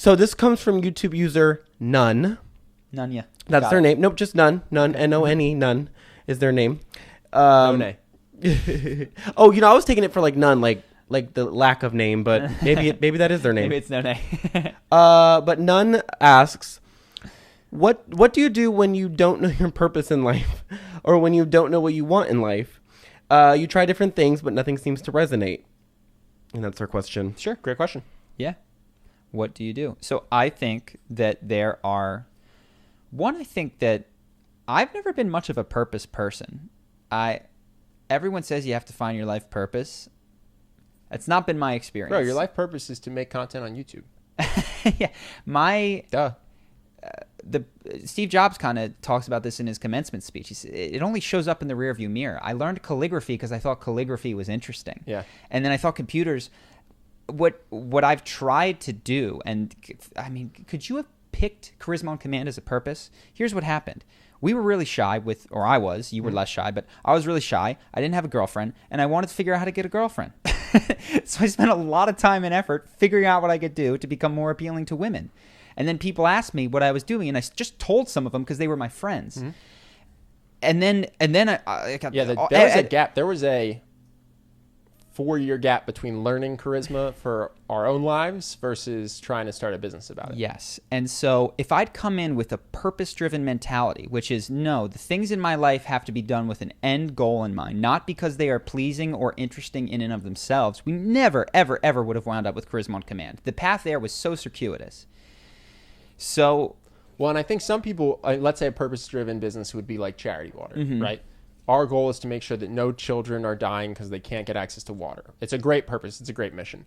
So this comes from YouTube user None. None, yeah. That's their name. Nope, just None. None, N-O-N-E, None is their name. Oh, I was taking it for like none, like the lack of name, but maybe that is their name. Maybe it's no name. But None asks, what do you do when you don't know your purpose in life, or when you don't know what you want in life? You try different things, but nothing seems to resonate. And that's our question. Sure, great question. Yeah. What do you do? So I think that I think that I've never been much of a purpose person. Everyone says you have to find your life purpose. It's not been my experience. Bro, your life purpose is to make content on YouTube. Yeah. Steve Jobs kind of talks about this in his commencement speech. He said, it only shows up in the rearview mirror. I learned calligraphy because I thought calligraphy was interesting. Yeah. And then I thought computers, what I've tried to do, and I mean, could you have picked Charisma on Command as a purpose? Here's what happened. We were really shy you were less shy, but I was really shy. I didn't have a girlfriend, and I wanted to figure out how to get a girlfriend. So I spent a lot of time and effort figuring out what I could do to become more appealing to women. And then people asked me what I was doing, and I just told some of them because they were my friends. Mm-hmm. And then I got... Yeah, there was a gap. There was a 4-year gap between learning charisma for our own lives versus trying to start a business about it. Yes. And so if I'd come in with a purpose-driven mentality, which is, no, the things in my life have to be done with an end goal in mind, not because they are pleasing or interesting in and of themselves, we never, ever, ever would have wound up with Charisma on Command. The path there was so circuitous. So... Well, and I think some people, let's say a purpose-driven business would be like Charity Water, right? Our goal is to make sure that no children are dying because they can't get access to water. It's a great purpose. It's a great mission.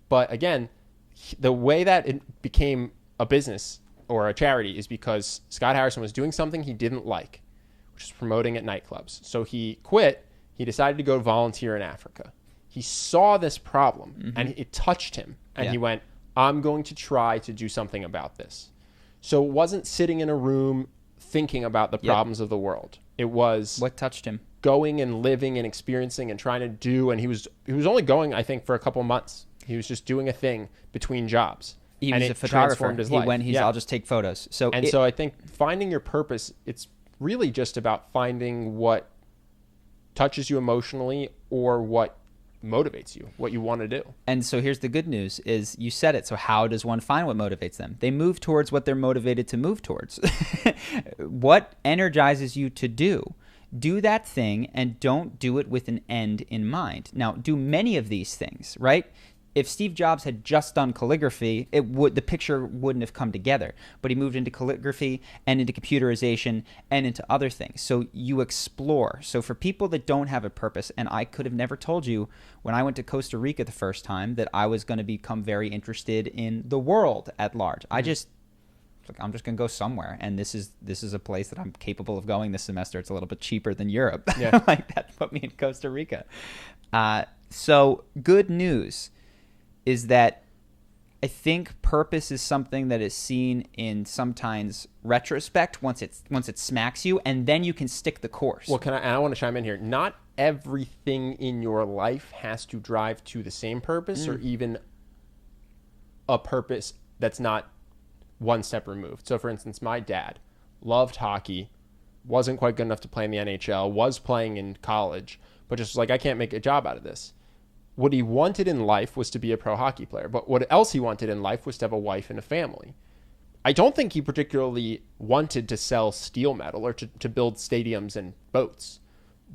But again, the way that it became a business or a charity is because Scott Harrison was doing something he didn't like, which is promoting at nightclubs. So he quit. He decided to go volunteer in Africa. He saw this problem and it touched him. And he went, I'm going to try to do something about this. So it wasn't sitting in a room thinking about the problems of the world. It was what touched him, going and living and experiencing and trying to do. And he was only going, I think, for a couple months. He was just doing a thing between jobs. He was a photographer. I'll just take photos. So I think finding your purpose, it's really just about finding what touches you emotionally or what motivates you, what you want to do. And so here's the good news is you said it. So how does one find what motivates them? They move towards what they're motivated to move towards. What energizes you to do? Do that thing and don't do it with an end in mind. Now, do many of these things, right? If Steve Jobs had just done calligraphy, the picture wouldn't have come together. But he moved into calligraphy and into computerization and into other things. So you explore. So for people that don't have a purpose, and I could have never told you when I went to Costa Rica the first time that I was going to become very interested in the world at large. I'm just going to go somewhere, and this is a place that I'm capable of going this semester. It's a little bit cheaper than Europe. Yeah. Like that put me in Costa Rica. So good news is that I think purpose is something that is seen in sometimes retrospect once it smacks you, and then you can stick the course. Well, I want to chime in here. Not everything in your life has to drive to the same purpose or even a purpose that's not one step removed. So, for instance, my dad loved hockey, wasn't quite good enough to play in the NHL, was playing in college, but just was like, I can't make a job out of this. What he wanted in life was to be a pro hockey player, but what else he wanted in life was to have a wife and a family. I don't think he particularly wanted to sell steel metal or to build stadiums and boats,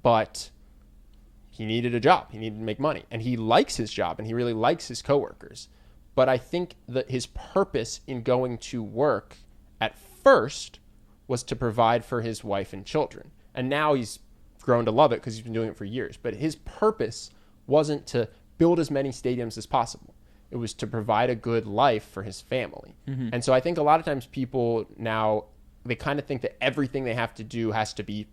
but he needed a job. He needed to make money, and he likes his job, and he really likes his coworkers. But I think that his purpose in going to work at first was to provide for his wife and children, and now he's grown to love it because he's been doing it for years. But his purpose wasn't to build as many stadiums as possible. It was to provide a good life for his family. Mm-hmm. And so I think a lot of times people now, they kind of think that everything they have to do has to be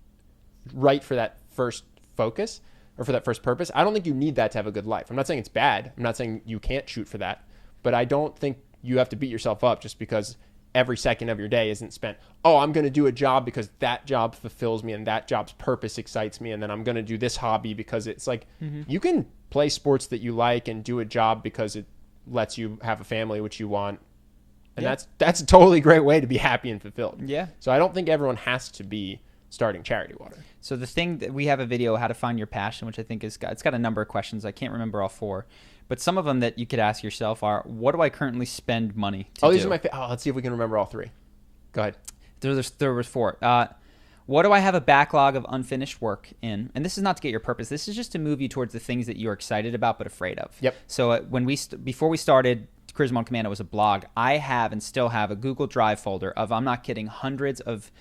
right for that first focus or for that first purpose. I don't think you need that to have a good life. I'm not saying it's bad. I'm not saying you can't shoot for that. But I don't think you have to beat yourself up just because every second of your day isn't spent, I'm going to do a job because that job fulfills me and that job's purpose excites me, and then I'm going to do this hobby because it's like, you can play sports that you like and do a job because it lets you have a family which you want And Yeah. that's a totally great way to be happy and fulfilled. Yeah. So I don't think everyone has to be starting charity water. So the thing that we have a video, How to Find Your Passion, which I think it's got a number of questions. I can't remember all 4. But some of them that you could ask yourself are, what do I currently spend money to do? These are my let's see if we can remember all 3. Go ahead. There was 4. What do I have a backlog of unfinished work in? And this is not to get your purpose. This is just to move you towards the things that you're excited about but afraid of. Yep. So before we started Charisma on Command, it was a blog. I have and still have a Google Drive folder of, I'm not kidding, hundreds of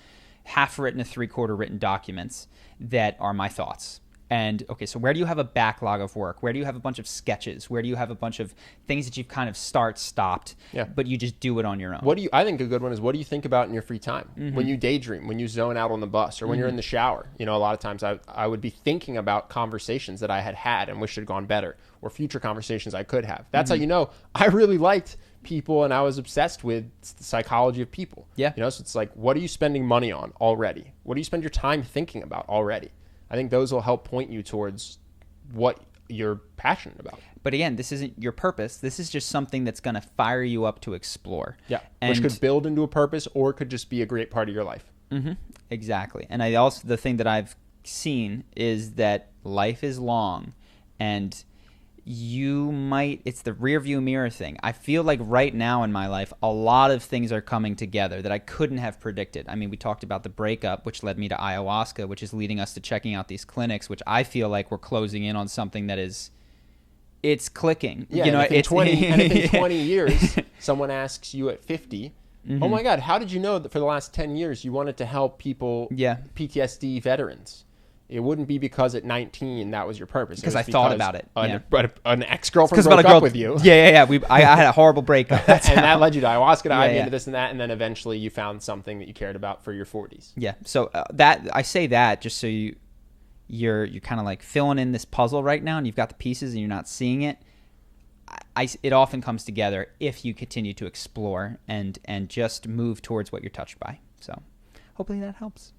half-written to three-quarter written documents that are my thoughts. And, okay, so where do you have a backlog of work? Where do you have a bunch of sketches? Where do you have a bunch of things that you've kind of stopped, but you just do it on your own? I think a good one is, what do you think about in your free time? When you daydream, when you zone out on the bus, or when you're in the shower? A lot of times I would be thinking about conversations that I had and wish had gone better, or future conversations I could have. That's how you know I really liked people and I was obsessed with the psychology of people. Yeah. So it's like, what are you spending money on already? What do you spend your time thinking about already? I think those will help point you towards what you're passionate about. But again, this isn't your purpose. This is just something that's going to fire you up to explore. Yeah, and which could build into a purpose or could just be a great part of your life. Exactly. And the thing that I've seen is that life is long, and it's the rear view mirror thing. I feel like right now in my life, a lot of things are coming together that I couldn't have predicted. I mean, we talked about the breakup, which led me to ayahuasca, which is leading us to checking out these clinics, which I feel like we're closing in on something that it's clicking. Yeah, and if in 20 years, someone asks you at 50, oh my God, how did you know that for the last 10 years you wanted to help people, PTSD veterans? It wouldn't be because at 19 that was your purpose. Because I thought about it. An ex-girlfriend broke up with you. Yeah. I had a horrible breakup. That led you to ayahuasca, to IV, into this and that, and then eventually you found something that you cared about for your 40s. Yeah. So that I say that just so you're kind of like filling in this puzzle right now, and you've got the pieces and you're not seeing it. It often comes together if you continue to explore and just move towards what you're touched by. So hopefully that helps.